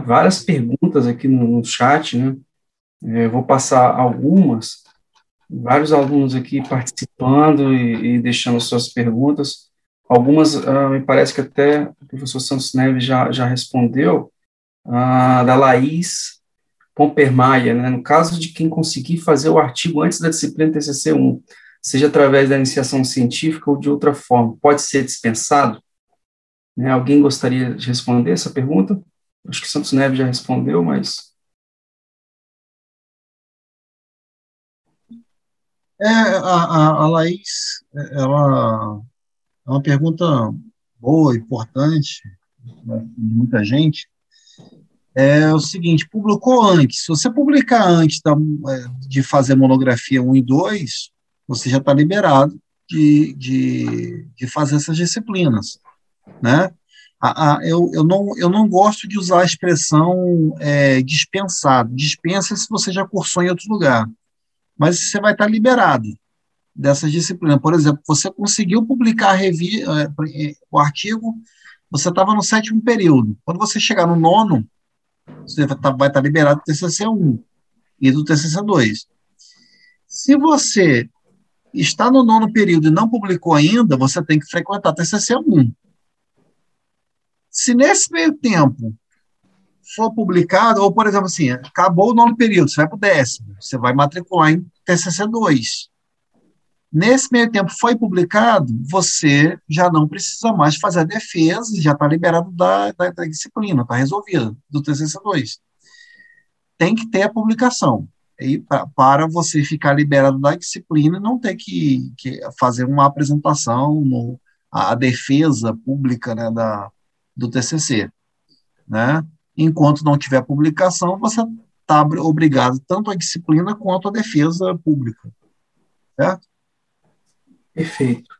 várias perguntas aqui no chat, né? Eu vou passar algumas, vários alunos aqui participando e deixando suas perguntas. Algumas, me parece que até o professor Santos Neves já respondeu, da Laís Pompermaia, né? No caso de quem conseguir fazer o artigo antes da disciplina TCC-1, seja através da iniciação científica ou de outra forma, pode ser dispensado? Né? Alguém gostaria de responder essa pergunta? Acho que Santos Neves já respondeu, mas... A Laís, ela é uma pergunta boa, importante, né, de muita gente. É o seguinte, publicou antes. Se você publicar antes de fazer monografia 1 e 2, você já está liberado de fazer essas disciplinas, né? Eu não gosto de usar a expressão dispensado. Dispensa se você já cursou em outro lugar, mas você vai estar liberado dessas disciplinas. Por exemplo, você conseguiu publicar o artigo, você estava no 7º período. Quando você chegar no 9º, você vai estar liberado do TCC-1 e do TCC-2. Se você está no 9º período e não publicou ainda, você tem que frequentar TCC-1. Se nesse meio tempo for publicado, ou, por exemplo, assim, acabou o 9º período, você vai para o 10º, você vai matricular em TCC-2. Nesse meio tempo foi publicado, você já não precisa mais fazer a defesa, já está liberado da disciplina, está resolvido, do TCC-2. Tem que ter a publicação, para você ficar liberado da disciplina e não ter que fazer uma apresentação, a defesa pública, né, do TCC. Né? Enquanto não tiver publicação, você está obrigado tanto à disciplina quanto à defesa pública. Certo? Perfeito.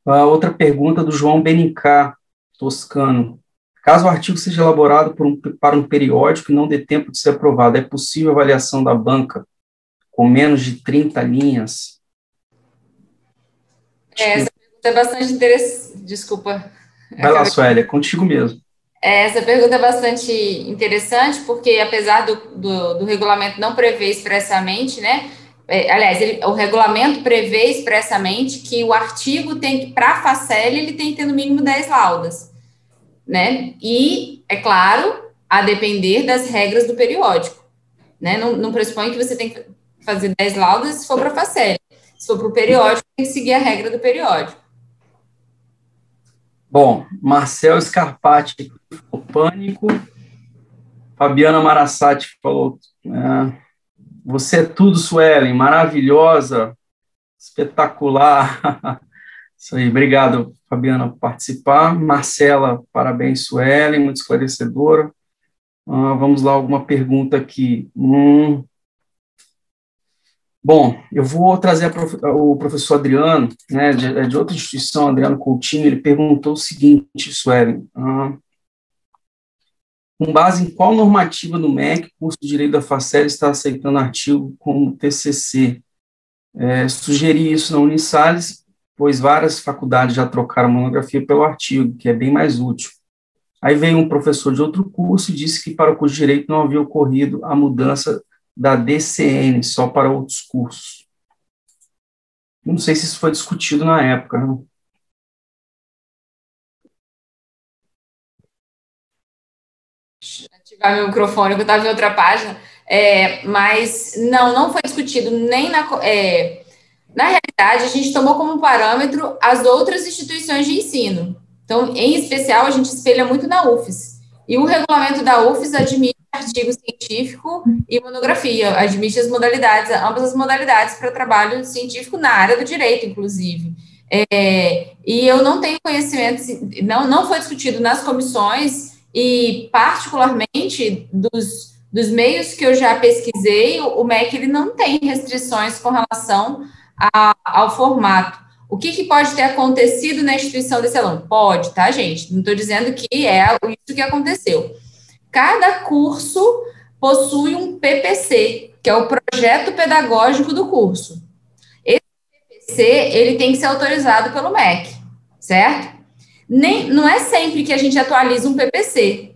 A outra pergunta do João Benincá, Toscano. Caso o artigo seja elaborado para um periódico e não dê tempo de ser aprovado, é possível avaliação da banca com menos de 30 linhas? Essa pergunta é bastante interessante. Desculpa. Vai lá, Suélia, é contigo mesmo. Essa pergunta é bastante interessante, porque apesar do regulamento não prever expressamente, né? Aliás, o regulamento prevê expressamente que o artigo tem que, para a Facel, ele tem que ter no mínimo 10 laudas, né? E, é claro, a depender das regras do periódico, né? Não pressupõe que você tem que fazer 10 laudas se for para a Facel. Se for para o periódico, tem que seguir a regra do periódico. Bom, Marcel Scarpati, o Pânico. Fabiana Marassati falou, você é tudo, Suelen, maravilhosa, espetacular. Isso aí, obrigado, Fabiana, por participar. Marcela, parabéns, Suelen, muito esclarecedora. Vamos lá, alguma pergunta aqui. Bom, eu vou trazer o professor Adriano, né, de outra instituição, Adriano Coutinho. Ele perguntou o seguinte, Suelen, com base em qual normativa do MEC o curso de Direito da Facel está aceitando artigo como TCC? Sugeri isso na Unisalles, pois várias faculdades já trocaram monografia pelo artigo, que é bem mais útil. Aí veio um professor de outro curso e disse que para o curso de Direito não havia ocorrido a mudança da DCN, só para outros cursos. Não sei se isso foi discutido na época, né? Ativar meu microfone, que eu estava em outra página, mas não foi discutido nem na realidade, a gente tomou como parâmetro as outras instituições de ensino. Então, em especial, a gente espelha muito na UFES. E o regulamento da UFES admite artigo científico e monografia, admite as modalidades, ambas as modalidades para trabalho científico na área do direito, inclusive. E eu não tenho conhecimento, não foi discutido nas comissões, e particularmente dos meios que eu já pesquisei, o MEC ele não tem restrições com relação ao formato. O que pode ter acontecido na instituição desse aluno? Pode, tá, gente? Não estou dizendo que é isso que aconteceu. Cada curso possui um PPC, que é o projeto pedagógico do curso. Esse PPC, ele tem que ser autorizado pelo MEC, certo? Não é sempre que a gente atualiza um PPC.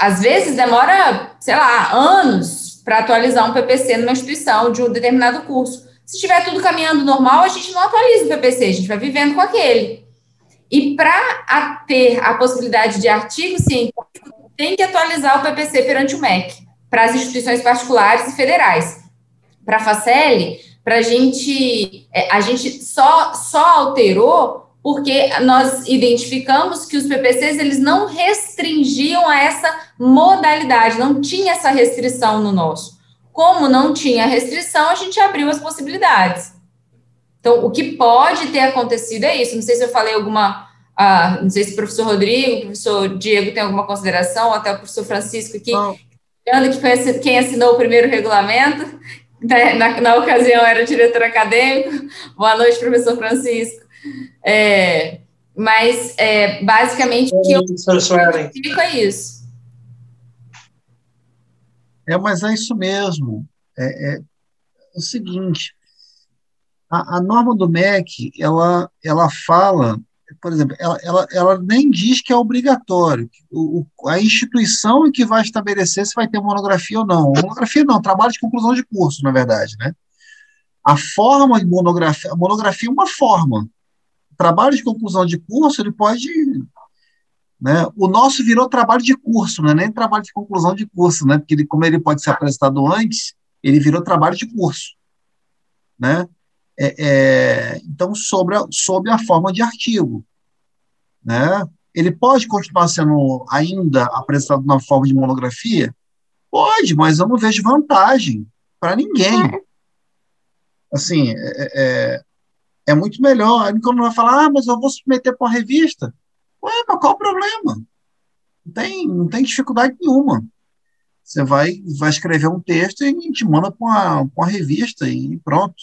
às vezes demora, sei lá, anos para atualizar um PPC numa instituição de um determinado curso. Se estiver tudo caminhando normal, a gente não atualiza o PPC, a gente vai vivendo com aquele. E para ter a possibilidade de artigo científico, tem que atualizar o PPC perante o MEC, para as instituições particulares e federais. Para a Facel, a gente só alterou porque nós identificamos que os PPCs eles não restringiam a essa modalidade, não tinha essa restrição no nosso. Como não tinha restrição, a gente abriu as possibilidades. Então, o que pode ter acontecido é isso. Não sei se eu falei alguma... não sei se o professor Rodrigo, o professor Diego tem alguma consideração, ou até o professor Francisco aqui, que foi quem assinou o primeiro regulamento, na ocasião era diretor acadêmico. Boa noite, professor Francisco. Basicamente, o que eu explico é isso. Mas é isso mesmo. É o seguinte, a norma do MEC, ela fala, por exemplo, ela nem diz que é obrigatório. A instituição que vai estabelecer se vai ter monografia ou não. Monografia não, trabalho de conclusão de curso, na verdade, né? A forma de monografia, a monografia é uma forma. O trabalho de conclusão de curso, ele pode... Né? O nosso virou trabalho de curso, não é nem trabalho de conclusão de curso, né? Porque como ele pode ser apresentado antes, ele virou trabalho de curso, né? Então, sobre a forma de artigo, né? Ele pode continuar sendo ainda apresentado na forma de monografia? Pode, mas eu não vejo vantagem para ninguém. Assim, é muito melhor. Aí quando vai falar, mas eu vou submeter para uma revista. Ué, mas qual o problema? Não tem dificuldade nenhuma. Você vai escrever um texto e a gente manda para uma revista e pronto.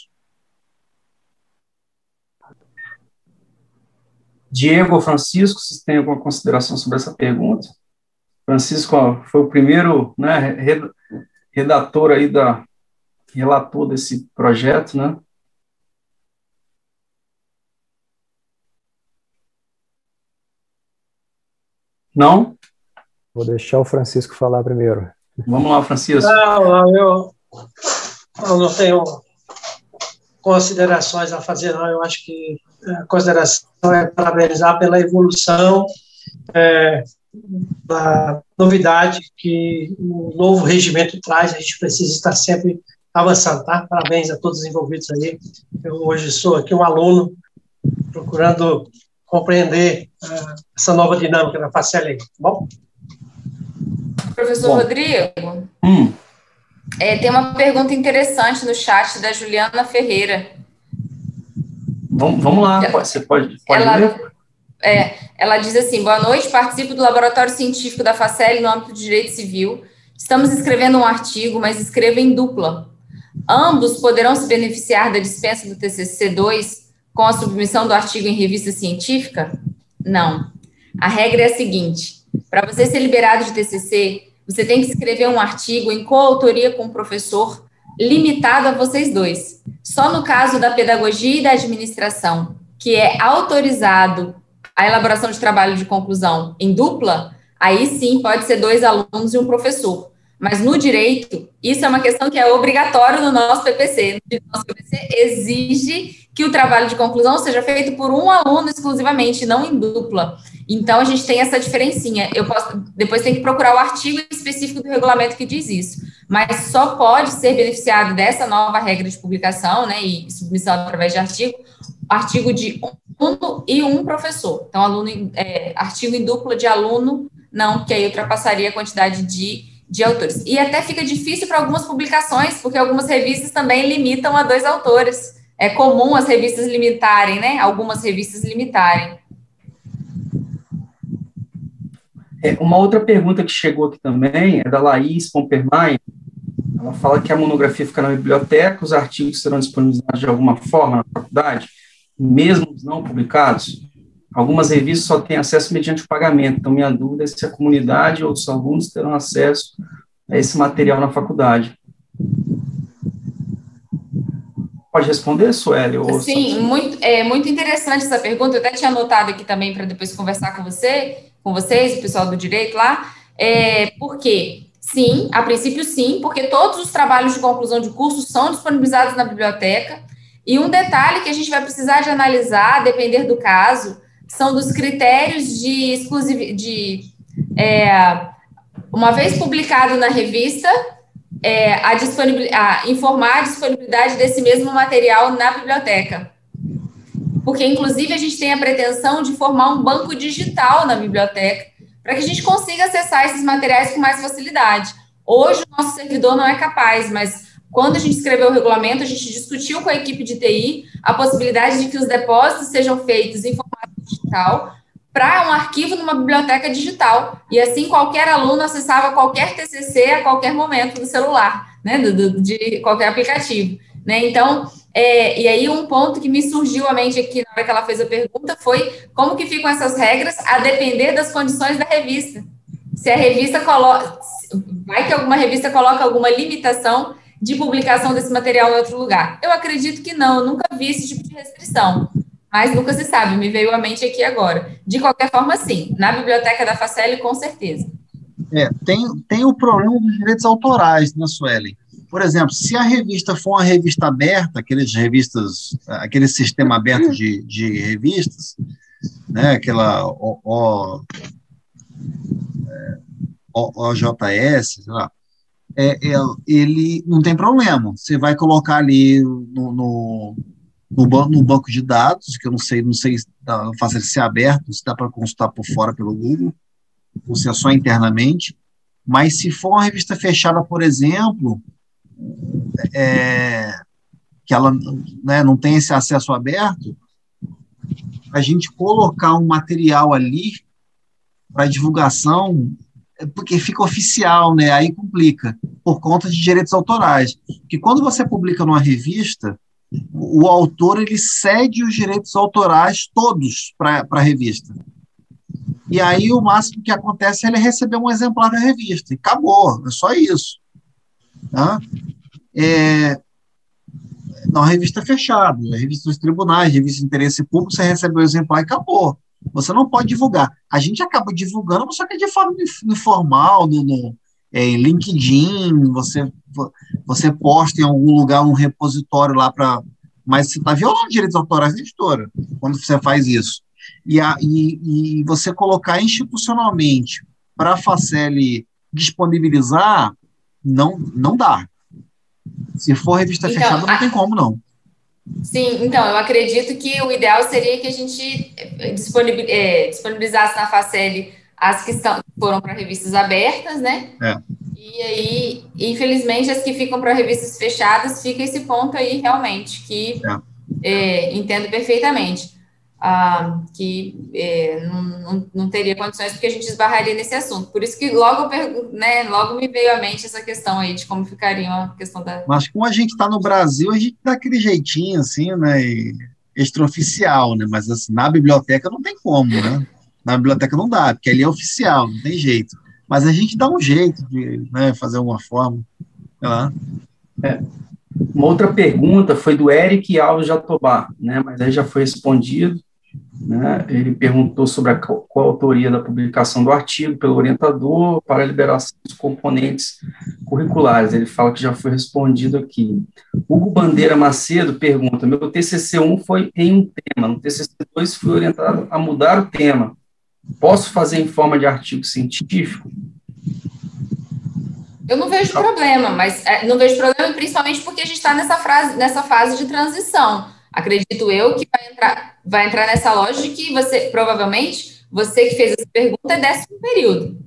Diego ou Francisco, vocês têm alguma consideração sobre essa pergunta? Francisco foi o primeiro, né, relator desse projeto, né? Não? Vou deixar o Francisco falar primeiro. Vamos lá, Francisco. Eu não tenho considerações a fazer, não. Eu acho que a consideração é parabenizar pela evolução da novidade que o novo regimento traz. A gente precisa estar sempre avançando, tá? Parabéns a todos os envolvidos aí. Eu hoje sou aqui um aluno procurando compreender essa nova dinâmica da Facel aí, tá bom? Professor Rodrigo, tem uma pergunta interessante no chat da Juliana Ferreira. Vamos lá, você pode ler? Ela diz assim: boa noite, participo do Laboratório Científico da Facel no âmbito de Direito Civil. Estamos escrevendo um artigo, mas escrevo em dupla. Ambos poderão se beneficiar da dispensa do TCC2 com a submissão do artigo em revista científica? Não. A regra é a seguinte: para você ser liberado de TCC, você tem que escrever um artigo em coautoria com o professor, limitado a vocês dois. Só no caso da pedagogia e da administração, que é autorizado a elaboração de trabalho de conclusão em dupla, aí sim pode ser 2 alunos e um professor. Mas no direito, isso é uma questão que é obrigatório no nosso PPC. O nosso PPC exige que o trabalho de conclusão seja feito por um aluno exclusivamente, não em dupla. Então, a gente tem essa diferencinha. Depois tem que procurar o artigo específico do regulamento que diz isso. Mas só pode ser beneficiado dessa nova regra de publicação, né, e submissão através de artigo de um aluno e um professor. Então, artigo em dupla de aluno, não, porque aí ultrapassaria a quantidade de autores. E até fica difícil para algumas publicações, porque algumas revistas também limitam a 2 autores. É comum as revistas limitarem, né? Algumas revistas limitarem. Uma outra pergunta que chegou aqui também é da Laís Pompermain. Ela fala que a monografia fica na biblioteca, os artigos serão disponibilizados de alguma forma na faculdade, mesmo os não publicados. Algumas revistas só têm acesso mediante o pagamento, então minha dúvida é se a comunidade ou os alunos terão acesso a esse material na faculdade. Pode responder, Sueli? Sim, muito interessante essa pergunta. Eu até tinha anotado aqui também para depois conversar com vocês, o pessoal do direito lá. Por quê? Sim, a princípio sim, porque todos os trabalhos de conclusão de curso são disponibilizados na biblioteca, e um detalhe que a gente vai precisar de analisar, a depender do caso, são dos critérios de exclusividade, uma vez publicado na revista, informar a disponibilidade desse mesmo material na biblioteca. Porque, inclusive, a gente tem a pretensão de formar um banco digital na biblioteca, para que a gente consiga acessar esses materiais com mais facilidade. Hoje, o nosso servidor não é capaz, mas quando a gente escreveu o regulamento, a gente discutiu com a equipe de TI a possibilidade de que os depósitos sejam feitos em formato digital para um arquivo numa biblioteca digital. E assim, qualquer aluno acessava qualquer TCC a qualquer momento do celular, né, de qualquer aplicativo. Né? Então, e aí um ponto que me surgiu à mente aqui na hora que ela fez a pergunta foi como que ficam essas regras a depender das condições da revista. Se a revista vai que alguma revista coloca alguma limitação de publicação desse material em outro lugar. Eu acredito que não, eu nunca vi esse tipo de restrição, mas nunca se sabe, me veio à mente aqui agora. De qualquer forma, sim, na biblioteca da Faceli, com certeza. Tem o problema dos direitos autorais, né, Suelen? Por exemplo, se a revista for uma revista aberta, aquele sistema aberto de revistas, né, aquela OJS, sei lá, ele não tem problema. Você vai colocar ali no banco de dados, que eu não sei se fazer ser aberto, se dá para consultar por fora pelo Google, ou se é só internamente. Mas se for uma revista fechada, por exemplo, que ela, né, não tem esse acesso aberto, a gente colocar um material ali para divulgação, porque fica oficial, né? Aí complica, por conta de direitos autorais. Porque quando você publica numa revista, o autor ele cede os direitos autorais todos para a revista. E aí o máximo que acontece é ele receber um exemplar da revista. E acabou, é só isso. Tá? Não, a revista é fechada, a revista dos tribunais, a revista de interesse público, você recebeu o exemplar e acabou. Você não pode divulgar. A gente acaba divulgando, só que é de forma informal, em LinkedIn, você posta em algum lugar um repositório lá mas você está violando direitos autorais da editora quando você faz isso. E você colocar institucionalmente para a Faceli disponibilizar, não dá. Se for revista fechada, não tem como, não. Sim, então, eu acredito que o ideal seria que a gente disponibilizasse na Faceli as que foram para revistas abertas, né? E aí, infelizmente, as que ficam para revistas fechadas, fica esse ponto aí, realmente, que entendo perfeitamente. Não teria condições, porque a gente esbarraria nesse assunto. Por isso que logo me veio à mente essa questão aí de como ficaria a questão da... Mas como a gente está no Brasil, a gente dá aquele jeitinho, assim, né, extraoficial, né, mas assim, na biblioteca não tem como, né, na biblioteca não dá, porque ali é oficial, não tem jeito. Mas a gente dá um jeito de, né, fazer alguma forma, sei lá. Uma outra pergunta foi do Eric Alves Jatobá, né, mas aí já foi respondido. Né, ele perguntou sobre a coautoria da publicação do artigo pelo orientador para a liberação dos componentes curriculares. Ele fala que já foi respondido aqui. Hugo Bandeira Macedo pergunta: meu TCC1 foi em um tema, no TCC2 fui orientado a mudar o tema. Posso fazer em forma de artigo científico? Eu não vejo problema, mas não vejo problema principalmente porque a gente está nessa fase de transição. Acredito eu que vai entrar nessa lógica de que provavelmente, você que fez essa pergunta é 10º período.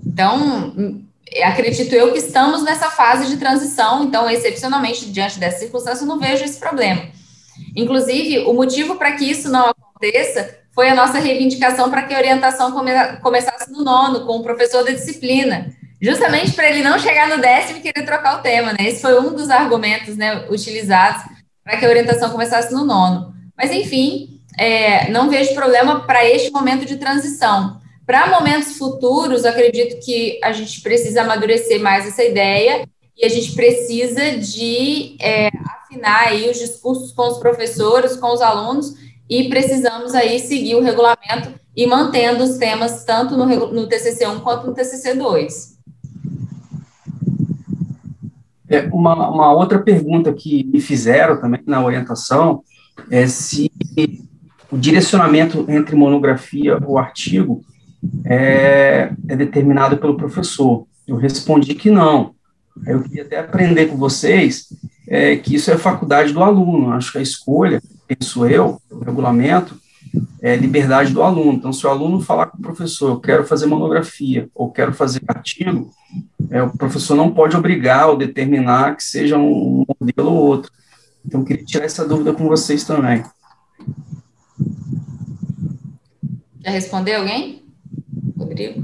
Então, acredito eu que estamos nessa fase de transição, então, excepcionalmente, diante dessa circunstância, eu não vejo esse problema. Inclusive, o motivo para que isso não aconteça foi a nossa reivindicação para que a orientação começasse no 9º, com o professor da disciplina, justamente para ele não chegar no 10º e querer trocar o tema, né? Esse foi um dos argumentos, né, utilizados para que a orientação começasse no 9º. Mas, enfim, não vejo problema para este momento de transição. Para momentos futuros, acredito que a gente precisa amadurecer mais essa ideia e a gente precisa de afinar aí os discursos com os professores, com os alunos e precisamos aí seguir o regulamento e mantendo os temas tanto no TCC1 quanto no TCC2. Uma outra pergunta que me fizeram também na orientação é se o direcionamento entre monografia ou artigo é determinado pelo professor. Eu respondi que não. Eu queria até aprender com vocês que isso é faculdade do aluno. Acho que a escolha, penso eu, o regulamento, é liberdade do aluno. Então, se o aluno falar com o professor, eu quero fazer monografia ou quero fazer artigo, o professor não pode obrigar ou determinar que seja um modelo ou outro. Então, eu queria tirar essa dúvida com vocês também. Quer responder alguém? Rodrigo?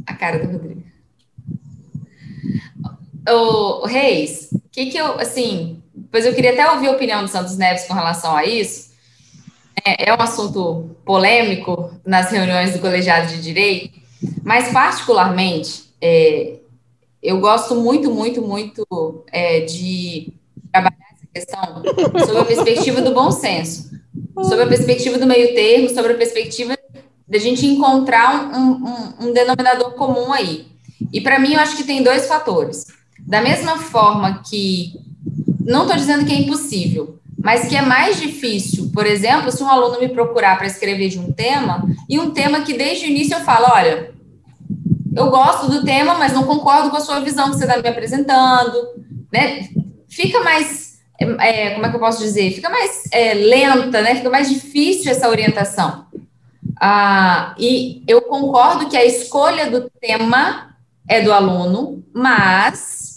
A cara do Rodrigo. O Reis, pois eu queria até ouvir a opinião do Santos Neves com relação a isso. É um assunto polêmico nas reuniões do colegiado de direito, mas particularmente, eu gosto muito de trabalhar essa questão sob a perspectiva do bom senso, sob a perspectiva do meio termo, sobre a perspectiva da gente encontrar um denominador comum aí. E, para mim, eu acho que tem dois fatores. Da mesma forma que, não estou dizendo que é impossível, mas que é mais difícil, por exemplo, se um aluno me procurar para escrever de um tema, e um tema que desde o início eu falo, olha, eu gosto do tema, mas não concordo com a sua visão que você está me apresentando, né? Fica mais, como é que eu posso dizer? Fica mais lenta, né? Fica mais difícil essa orientação. E eu concordo que a escolha do tema é do aluno, mas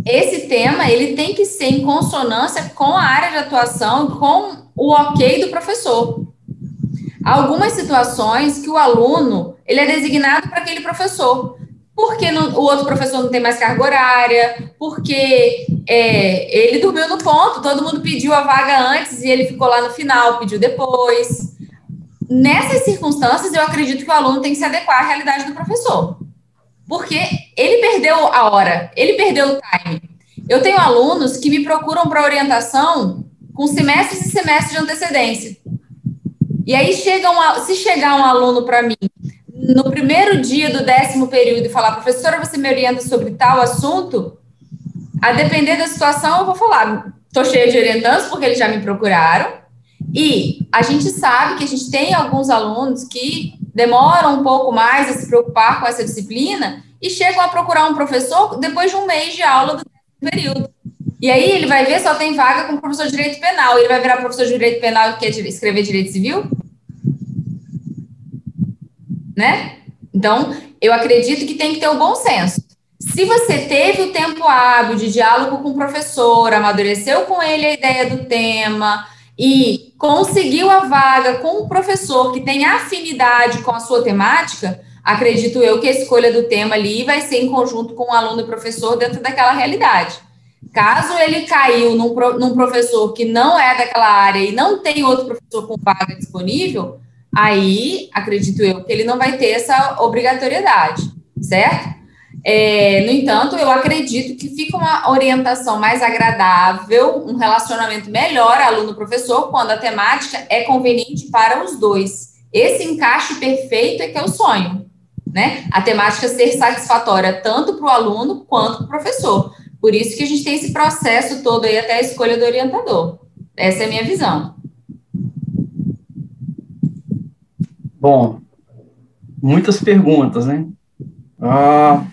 esse tema ele tem que ser em consonância com a área de atuação, com o ok do professor. Há algumas situações que o aluno ele é designado para aquele professor, porque o outro professor não tem mais carga horária, porque ele dormiu no ponto, todo mundo pediu a vaga antes e ele ficou lá no final, pediu depois. Nessas circunstâncias, eu acredito que o aluno tem que se adequar à realidade do professor, porque ele perdeu a hora, ele perdeu o time. Eu tenho alunos que me procuram para orientação com semestres e semestres de antecedência. E aí, se chegar um aluno para mim no primeiro dia do 10º período e falar, professora, você me orienta sobre tal assunto, a depender da situação, eu vou falar, estou cheia de orientandos porque eles já me procuraram. E a gente sabe que a gente tem alguns alunos que demoram um pouco mais a se preocupar com essa disciplina e chegam a procurar um professor depois de um mês de aula do 10º período. E aí ele vai ver, só tem vaga com professor de direito penal. Ele vai virar professor de direito penal e quer escrever direito civil? Né? Então, eu acredito que tem que ter o bom senso. Se você teve o tempo hábil de diálogo com o professor, amadureceu com ele a ideia do tema e conseguiu a vaga com um professor que tem afinidade com a sua temática, acredito eu que a escolha do tema ali vai ser em conjunto com o aluno e professor dentro daquela realidade. Caso ele caiu num professor que não é daquela área e não tem outro professor com vaga disponível, aí acredito eu que ele não vai ter essa obrigatoriedade, certo? No entanto, eu acredito que fica uma orientação mais agradável, um relacionamento melhor aluno-professor, quando a temática é conveniente para os dois. Esse encaixe perfeito é que é o sonho, né? A temática ser satisfatória tanto para o aluno quanto para o professor. Por isso que a gente tem esse processo todo aí até a escolha do orientador. Essa é a minha visão. Bom, muitas perguntas, né?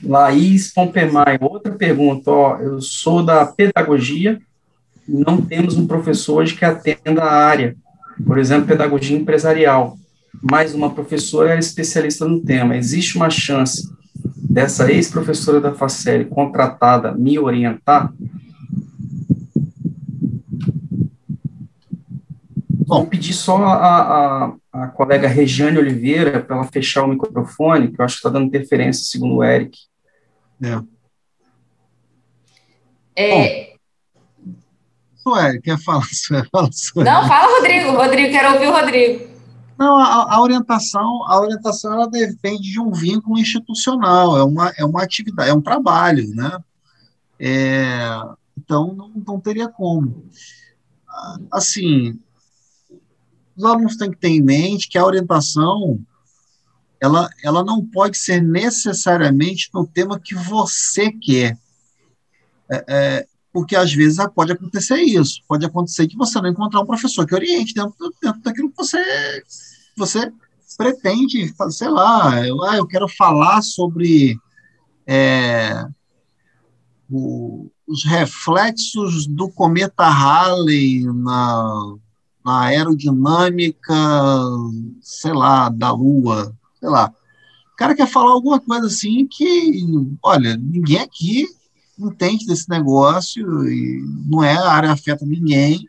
Laís Pompermaio, outra pergunta, eu sou da pedagogia, não temos um professor hoje que atenda a área, por exemplo, pedagogia empresarial, mas uma professora é especialista no tema. Existe uma chance dessa ex-professora da Faceri contratada me orientar? Bom, pedir só a colega Regiane Oliveira para ela fechar o microfone, que eu acho que está dando interferência, segundo o Eric. Bom, Eric, quer falar? Não, fala, Rodrigo. Rodrigo, quero ouvir o Rodrigo. Não, a orientação ela depende de um vínculo institucional, é uma atividade, é um trabalho, né? Então, não teria como. Assim, os alunos têm que ter em mente que a orientação, ela não pode ser necessariamente no tema que você quer, porque às vezes pode acontecer isso, pode acontecer que você não encontrar um professor que oriente dentro daquilo que você pretende fazer, sei lá, eu quero falar sobre os reflexos do cometa Halley na aerodinâmica, sei lá, da Lua, sei lá. O cara quer falar alguma coisa assim que, olha, ninguém aqui entende desse negócio, e não é, a área afeta ninguém,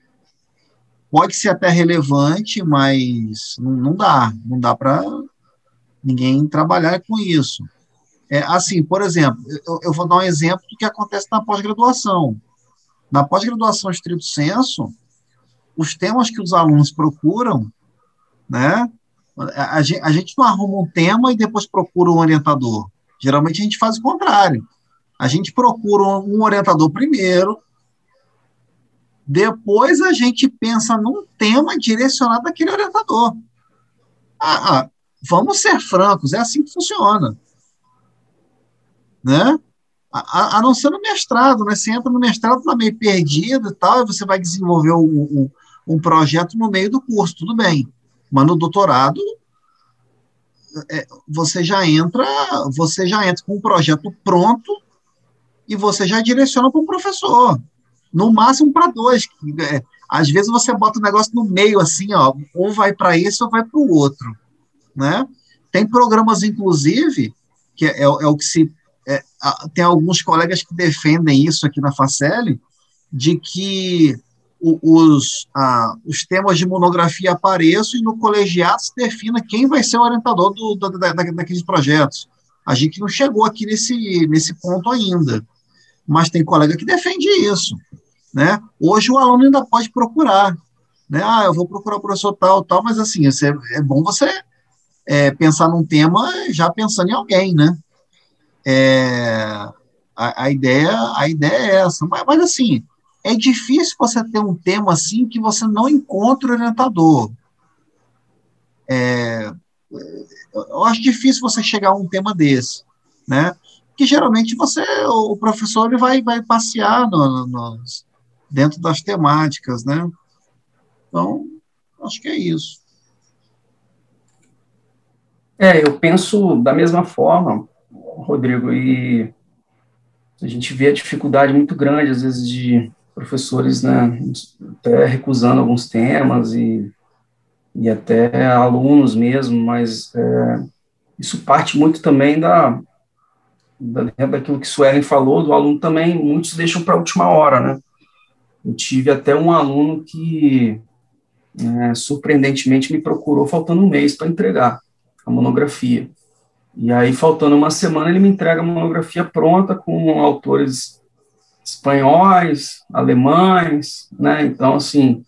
pode ser até relevante, mas não dá para ninguém trabalhar com isso. Assim, por exemplo, eu vou dar um exemplo do que acontece na pós-graduação. Na pós-graduação estrito sensu, os temas que os alunos procuram, né, a gente não arruma um tema e depois procura um orientador. Geralmente a gente faz o contrário. A gente procura um orientador primeiro, depois a gente pensa num tema direcionado àquele orientador. Vamos ser francos, é assim que funciona. Né? A não ser no mestrado, né? Você entra no mestrado, está meio perdido e tal, e você vai desenvolver um projeto no meio do curso, tudo bem. Mas no doutorado, você já entra com um projeto pronto e você já direciona para um professor, no máximo para dois. Às vezes você bota o negócio no meio, assim, ó, ou vai para esse ou vai para o outro, né? Tem programas, inclusive, que é o que se... tem alguns colegas que defendem isso aqui na Faceli, de que os temas de monografia apareçam e no colegiado se defina quem vai ser o orientador daqueles projetos. A gente não chegou aqui nesse ponto ainda, mas tem colega que defende isso, né? Hoje o aluno ainda pode procurar, né? Eu vou procurar o professor tal, mas assim, é bom você pensar num tema já pensando em alguém, né? A ideia é essa, mas assim, é difícil você ter um tema assim que você não encontra orientador. Eu acho difícil você chegar a um tema desse, né? Que geralmente o professor ele vai passear dentro das temáticas, né? Então, acho que é isso. Eu penso da mesma forma, Rodrigo, e a gente vê a dificuldade muito grande, às vezes, de professores, né, até recusando alguns temas e até alunos mesmo, mas isso parte muito também daquilo que Suelen falou, do aluno também, muitos deixam para a última hora, né? Eu tive até um aluno que, surpreendentemente, me procurou faltando um mês para entregar a monografia. E aí, faltando uma semana, ele me entrega a monografia pronta com autores espanhóis, alemães, né? Então, assim,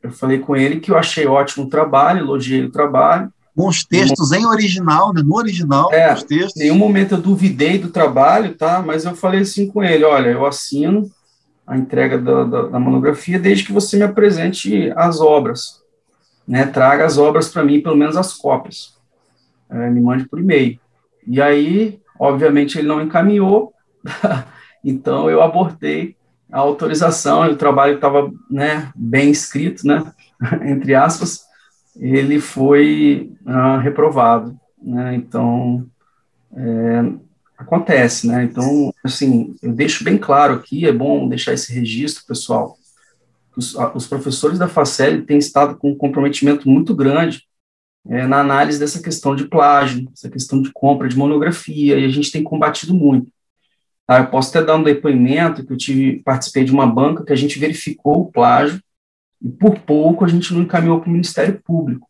eu falei com ele que eu achei ótimo o trabalho, elogiei o trabalho. Com os textos em original, né? No original, os textos. Em nenhum momento eu duvidei do trabalho, tá? Mas eu falei assim com ele, olha, eu assino a entrega da monografia desde que você me apresente as obras, né? Traga as obras para mim, pelo menos as cópias. Me mande por e-mail. E aí, obviamente, ele não encaminhou, então eu abortei a autorização, e o trabalho estava, né, bem escrito, né, entre aspas, ele foi reprovado, né, então, acontece, né, então, assim, eu deixo bem claro aqui, é bom deixar esse registro, pessoal, os professores da Faceli têm estado com um comprometimento muito grande na análise dessa questão de plágio, essa questão de compra de monografia, e a gente tem combatido muito. Tá? Eu posso até dar um depoimento que participei de uma banca que a gente verificou o plágio, e por pouco a gente não encaminhou para o Ministério Público.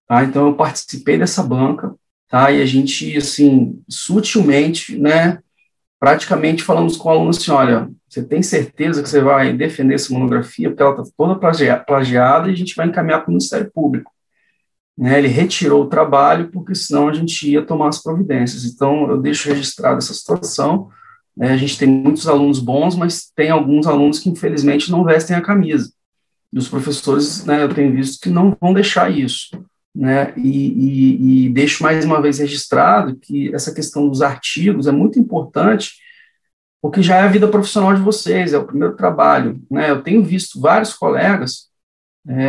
Tá? Então, eu participei dessa banca, tá? E a gente, assim, sutilmente, né, praticamente falamos com o aluno assim, olha, você tem certeza que você vai defender essa monografia, porque ela está toda plagiada, e a gente vai encaminhar para o Ministério Público. Né, ele retirou o trabalho, porque senão a gente ia tomar as providências. Então, eu deixo registrado essa situação. A gente tem muitos alunos bons, mas tem alguns alunos que, infelizmente, não vestem a camisa. E os professores, né, eu tenho visto que não vão deixar isso, né, e deixo mais uma vez registrado que essa questão dos artigos é muito importante, porque já é a vida profissional de vocês, é o primeiro trabalho, né, eu tenho visto vários colegas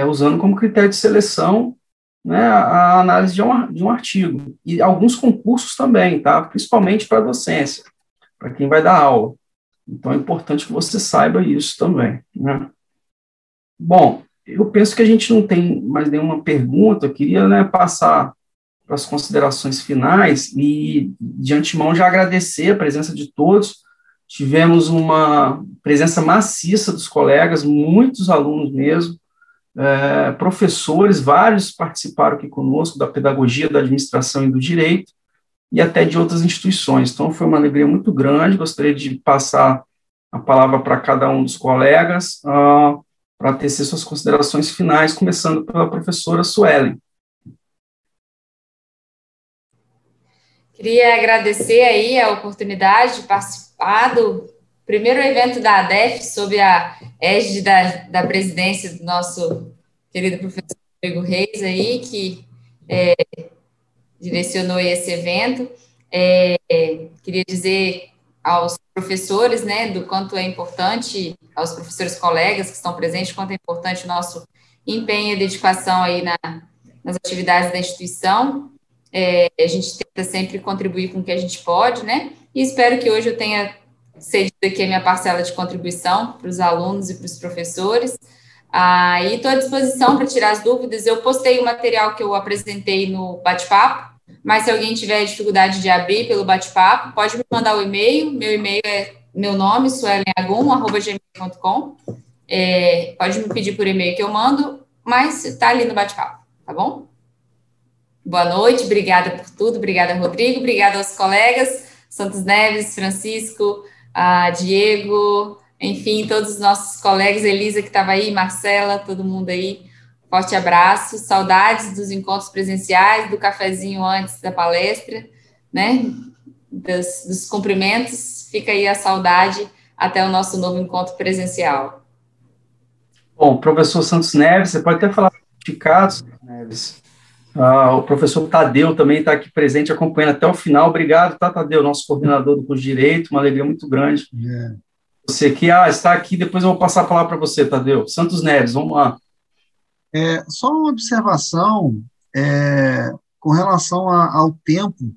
usando como critério de seleção, né, a análise de um artigo, e alguns concursos também, tá, principalmente para a docência, para quem vai dar aula. Então, é importante que você saiba isso também, né. Bom, eu penso que a gente não tem mais nenhuma pergunta, eu queria, né, passar para as considerações finais e, de antemão, já agradecer a presença de todos. Tivemos uma presença maciça dos colegas, muitos alunos mesmo, professores, vários participaram aqui conosco, da pedagogia, da administração e do direito, e até de outras instituições. Então, foi uma alegria muito grande, gostaria de passar a palavra para cada um dos colegas, para tecer suas considerações finais, começando pela professora Suelen. Queria agradecer aí a oportunidade de participar do primeiro evento da ADEF, sob a égide da presidência do nosso querido professor Rodrigo Reis, aí, que direcionou esse evento. Queria dizer aos professores, né, do quanto é importante, aos professores colegas que estão presentes, quanto é importante o nosso empenho e dedicação aí nas atividades da instituição. A gente tenta sempre contribuir com o que a gente pode, né, e espero que hoje eu tenha cedido aqui a minha parcela de contribuição para os alunos e para os professores, e estou à disposição para tirar as dúvidas. Eu postei o material que eu apresentei no bate-papo, mas se alguém tiver dificuldade de abrir pelo bate-papo, pode me mandar o e-mail. Meu e-mail é meu nome, suelenagum@gmail.com. Pode me pedir por e-mail que eu mando, mas está ali no bate-papo, tá bom? Boa noite, obrigada por tudo, obrigada, Rodrigo, obrigada aos colegas, Santos Neves, Francisco, Diego, enfim, todos os nossos colegas, Elisa que estava aí, Marcela, todo mundo aí. Forte abraço, saudades dos encontros presenciais, do cafezinho antes da palestra, né, dos cumprimentos, fica aí a saudade até o nosso novo encontro presencial. Bom, professor Santos Neves, você pode até falar certificado, Santos Neves. O professor Tadeu também está aqui presente, acompanhando até o final. Obrigado, tá, Tadeu, nosso coordenador do curso de Direito, uma alegria muito grande. Você que está aqui, depois eu vou passar a palavra para você, Tadeu. Santos Neves, vamos lá. Só uma observação com relação ao tempo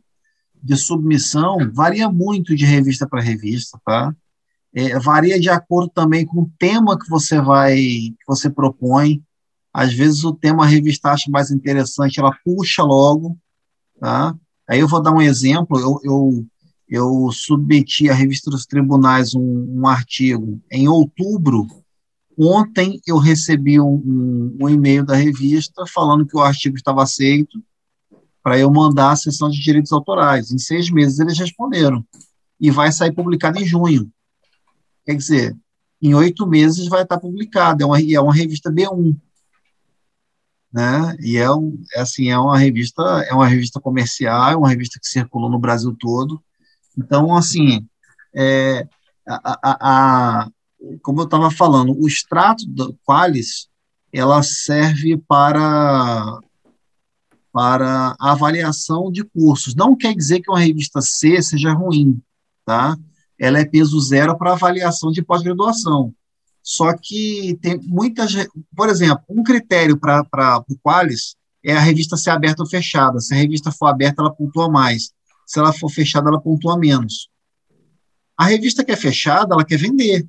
de submissão, varia muito de revista para revista, tá? Varia de acordo também com o tema que você propõe. Às vezes o tema a revista acha mais interessante, ela puxa logo, tá? Aí eu vou dar um exemplo, eu submeti à Revista dos Tribunais um artigo em outubro. Ontem eu recebi um e-mail da revista falando que o artigo estava aceito para eu mandar à seção de direitos autorais. Em 6 meses eles responderam. E vai sair publicado em junho. Quer dizer, em 8 meses vai estar publicado. É uma revista B1. Né? E é uma revista comercial, é uma revista que circulou no Brasil todo. Então, assim, como eu estava falando, o extrato do Qualis, ela serve para avaliação de cursos. Não quer dizer que uma revista C seja ruim, tá? Ela é peso zero para avaliação de pós-graduação. Só que tem muitas... Por exemplo, um critério para o Qualis é a revista ser aberta ou fechada. Se a revista for aberta, ela pontua mais. Se ela for fechada, ela pontua menos. A revista que é fechada, ela quer vender.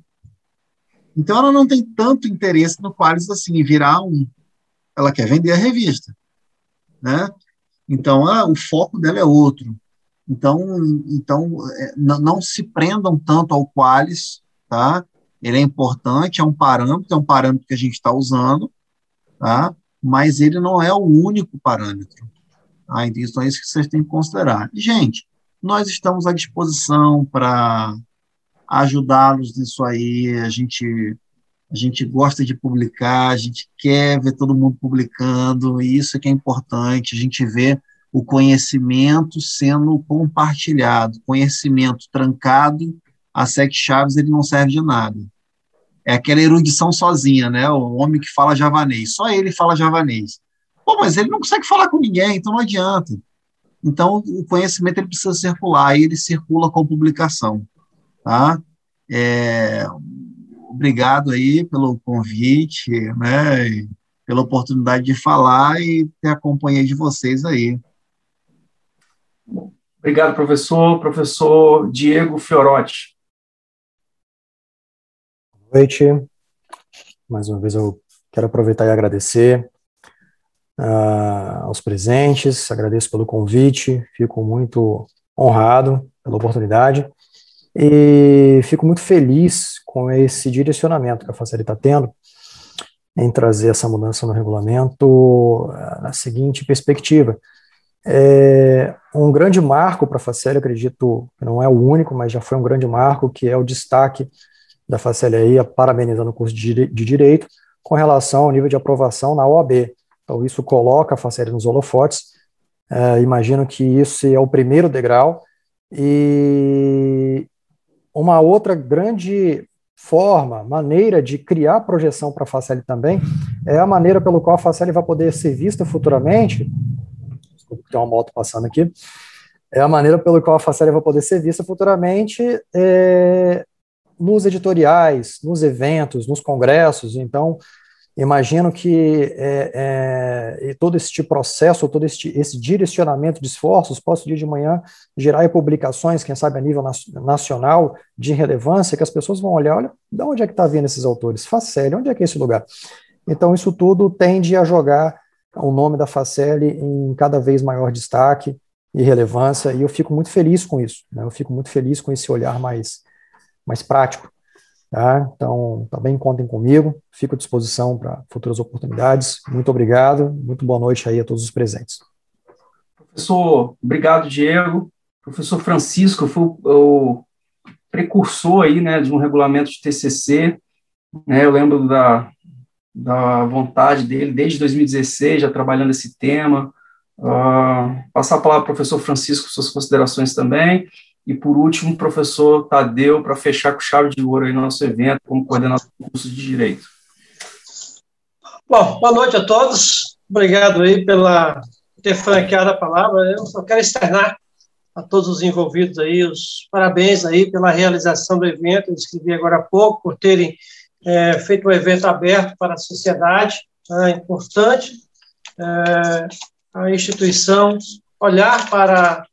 Então, ela não tem tanto interesse no Qualis assim, em virar ela quer vender a revista, né? Então, o foco dela é outro. Então não se prendam tanto ao Qualis, tá? Ele é importante, é um parâmetro que a gente está usando, tá? Mas ele não é o único parâmetro. Tá? Então, é isso que vocês têm que considerar. E, gente, nós estamos à disposição para ajudá-los nisso aí. A gente gosta de publicar, a gente quer ver todo mundo publicando, e isso é que é importante, a gente vê o conhecimento sendo compartilhado, conhecimento trancado a 7 chaves, ele não serve de nada. é aquela erudição sozinha, né? O homem que fala javanês, só ele fala javanês. Pô, mas ele não consegue falar com ninguém, então não adianta. Então, o conhecimento ele precisa circular, e ele circula com publicação, tá? Obrigado aí pelo convite, né? E pela oportunidade de falar e ter a companhia de vocês aí. Obrigado, professor. Professor Diego Fiorotti. Boa noite. Mais uma vez eu quero aproveitar e agradecer aos presentes, agradeço pelo convite, fico muito honrado pela oportunidade e fico muito feliz com esse direcionamento que a Faceli está tendo em trazer essa mudança no regulamento na seguinte perspectiva. Um grande marco para a Faceli, acredito que não é o único, mas já foi um grande marco, que é o destaque da Faceli aí, parabenizando o curso de Direito, com relação ao nível de aprovação na OAB. Então, isso coloca a Faceli nos holofotes. Imagino que isso é o primeiro degrau. E uma outra grande maneira de criar projeção para a Faceli também, é a maneira pelo qual a Faceli vai poder ser vista futuramente. Desculpa, tem uma moto passando aqui. É a maneira pelo qual a Faceli vai poder ser vista futuramente nos editoriais, nos eventos, nos congressos. Então, imagino que todo este processo, todo esse direcionamento de esforços possa, dia de manhã, gerar publicações, quem sabe a nível nacional, de relevância, que as pessoas vão olhar, de onde é que está vindo esses autores? Faceli, onde é que é esse lugar? Então, isso tudo tende a jogar o nome da Faceli em cada vez maior destaque e relevância, e eu fico muito feliz com isso, né? Eu fico muito feliz com esse olhar mais prático. Tá? Então, também contem comigo, fico à disposição para futuras oportunidades. Muito obrigado, muito boa noite aí a todos os presentes. Professor, obrigado, Diego. Professor Francisco foi o precursor aí, né, de um regulamento de TCC, né? Eu lembro da vontade dele desde 2016, já trabalhando esse tema. Passar a palavra ao professor Francisco, suas considerações também. E, por último, o professor Tadeu, para fechar com chave de ouro aí no nosso evento, como coordenador do curso de Direito. Bom, boa noite a todos. Obrigado aí pela ter franqueado a palavra. Eu só quero externar a todos os envolvidos aí os parabéns aí pela realização do evento. Eu escrevi agora há pouco, por terem feito um evento aberto para a sociedade. É importante a instituição olhar para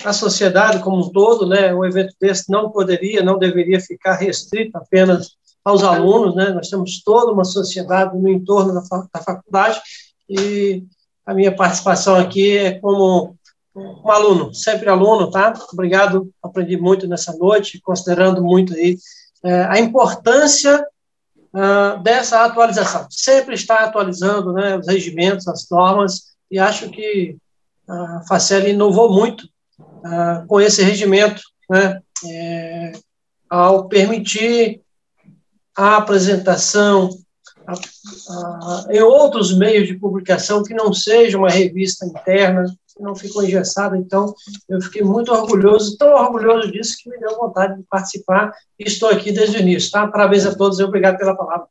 a sociedade como um todo, né? Um evento desse não deveria ficar restrito apenas aos alunos, né? Nós temos toda uma sociedade no entorno da faculdade, e a minha participação aqui é como um aluno, sempre aluno, tá? Obrigado, aprendi muito nessa noite, considerando muito aí a importância dessa atualização. Sempre está atualizando, né, os regimentos, as normas, e acho que a Faceli inovou muito com esse regimento, né, ao permitir a apresentação em outros meios de publicação que não seja uma revista interna, que não ficou engessada. Então, eu fiquei muito orgulhoso, tão orgulhoso disso, que me deu vontade de participar, e estou aqui desde o início. Tá? Parabéns a todos e obrigado pela palavra.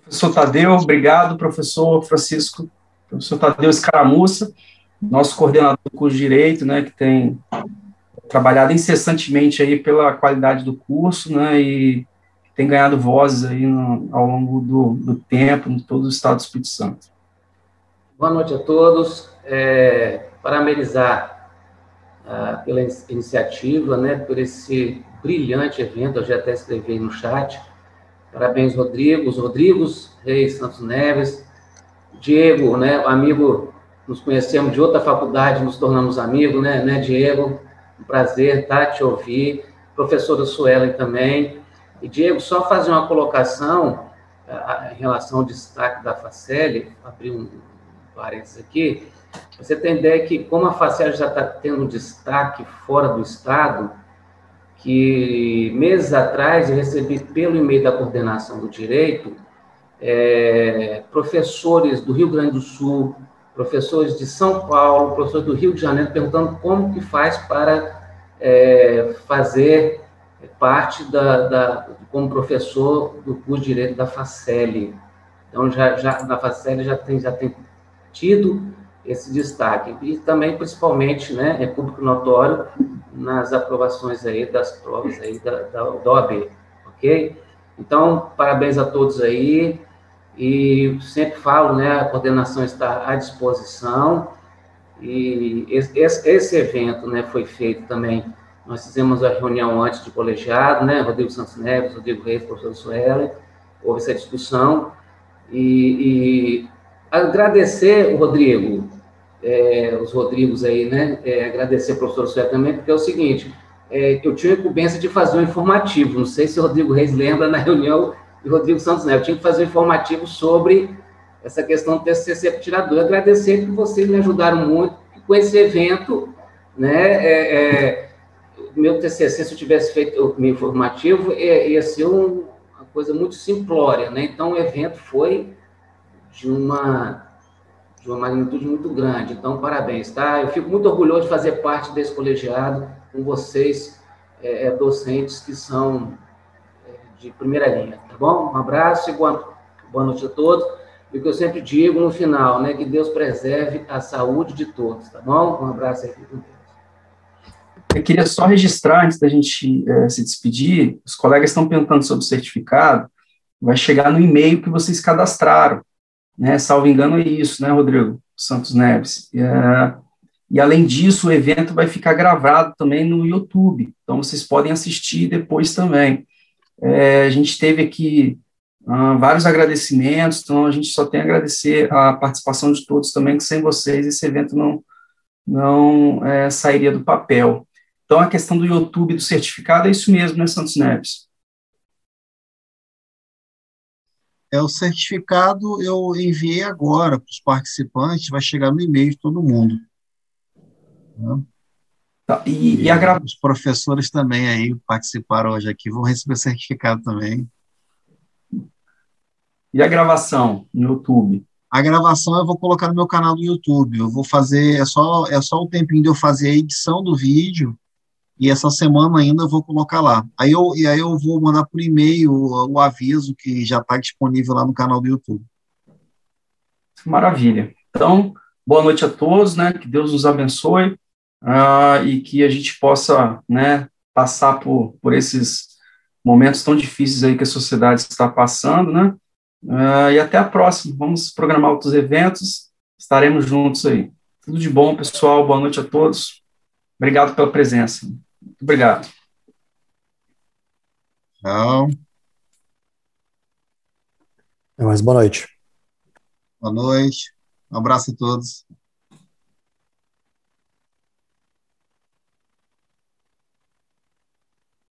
Professor Tadeu, obrigado. Professor Francisco, professor Tadeu Escaramuça, nosso coordenador do curso de Direito, né, que tem trabalhado incessantemente aí pela qualidade do curso, né, e tem ganhado vozes aí ao longo do tempo em todo o estado do Espírito Santo. Boa noite a todos. Parabenizar pela iniciativa, né, por esse brilhante evento. Eu já até escrevi no chat. Parabéns, Rodrigos Reis Santos Neves, Diego, né, amigo, nos conhecemos de outra faculdade, nos tornamos amigos, né, Diego? Um prazer, tá, te ouvir. Professora Suelen também. E, Diego, só fazer uma colocação em relação ao destaque da Faceli, abrir um parênteses aqui. Você tem ideia que, como a Faceli já está tendo destaque fora do Estado, que meses atrás eu recebi pelo e-mail da coordenação do direito professores do Rio Grande do Sul, professores de São Paulo, professores do Rio de Janeiro, perguntando como que faz para fazer parte como professor do curso de Direito da Faceli. Então, já na Faceli já tem tido esse destaque. E também, principalmente, né, é público notório nas aprovações aí das provas aí da OAB, ok? Então, parabéns a todos aí, e sempre falo, né, a coordenação está à disposição, e esse evento, né, foi feito também, nós fizemos a reunião antes de colegiado, né, Rodrigo Santos Neves, Rodrigo Reis, professor Suelen, houve essa discussão, e agradecer, Rodrigo, os Rodrigos aí, né, agradecer ao professor Suelen também, porque é o seguinte, eu tinha a incumbência de fazer um informativo, não sei se o Rodrigo Reis lembra na reunião de Rodrigo Santos Neves, eu tinha que fazer um informativo sobre essa questão do TCC para tirador. Agradecer que vocês me ajudaram muito com esse evento, né? Meu TCC, se eu tivesse feito o meu informativo, ia ser uma coisa muito simplória, né? Então, o evento foi de uma magnitude muito grande. Então, parabéns, tá? Eu fico muito orgulhoso de fazer parte desse colegiado com vocês, docentes que são de primeira linha, tá bom? Um abraço e boa noite a todos. E o que eu sempre digo no final, né, que Deus preserve a saúde de todos, tá bom? Um abraço aí, com Deus. Eu queria só registrar, antes da gente se despedir, os colegas estão perguntando sobre o certificado, vai chegar no e-mail que vocês cadastraram, né, salvo engano é isso, né, Rodrigo Santos Neves? E além disso, o evento vai ficar gravado também no YouTube, então vocês podem assistir depois também. A gente teve aqui vários agradecimentos, então a gente só tem a agradecer a participação de todos também, que sem vocês esse evento não sairia do papel. Então, a questão do YouTube, do certificado, é isso mesmo, né, Santos Neves? O certificado eu enviei agora para os participantes, vai chegar no e-mail de todo mundo. Né? Tá, Os professores também aí participaram hoje aqui, vão receber certificado também. E a gravação no YouTube? A gravação eu vou colocar no meu canal do YouTube. Eu vou fazer, é só o tempinho de eu fazer a edição do vídeo, e essa semana ainda eu vou colocar lá. Aí eu vou mandar por e-mail o aviso que já está disponível lá no canal do YouTube. Maravilha. Então, boa noite a todos, né? Que Deus nos abençoe e que a gente possa, né, passar por esses momentos tão difíceis aí que a sociedade está passando, né? E até a próxima. Vamos programar outros eventos. Estaremos juntos aí. Tudo de bom, pessoal. Boa noite a todos. Obrigado pela presença. Muito obrigado. Tchau. Boa noite. Boa noite. Um abraço a todos.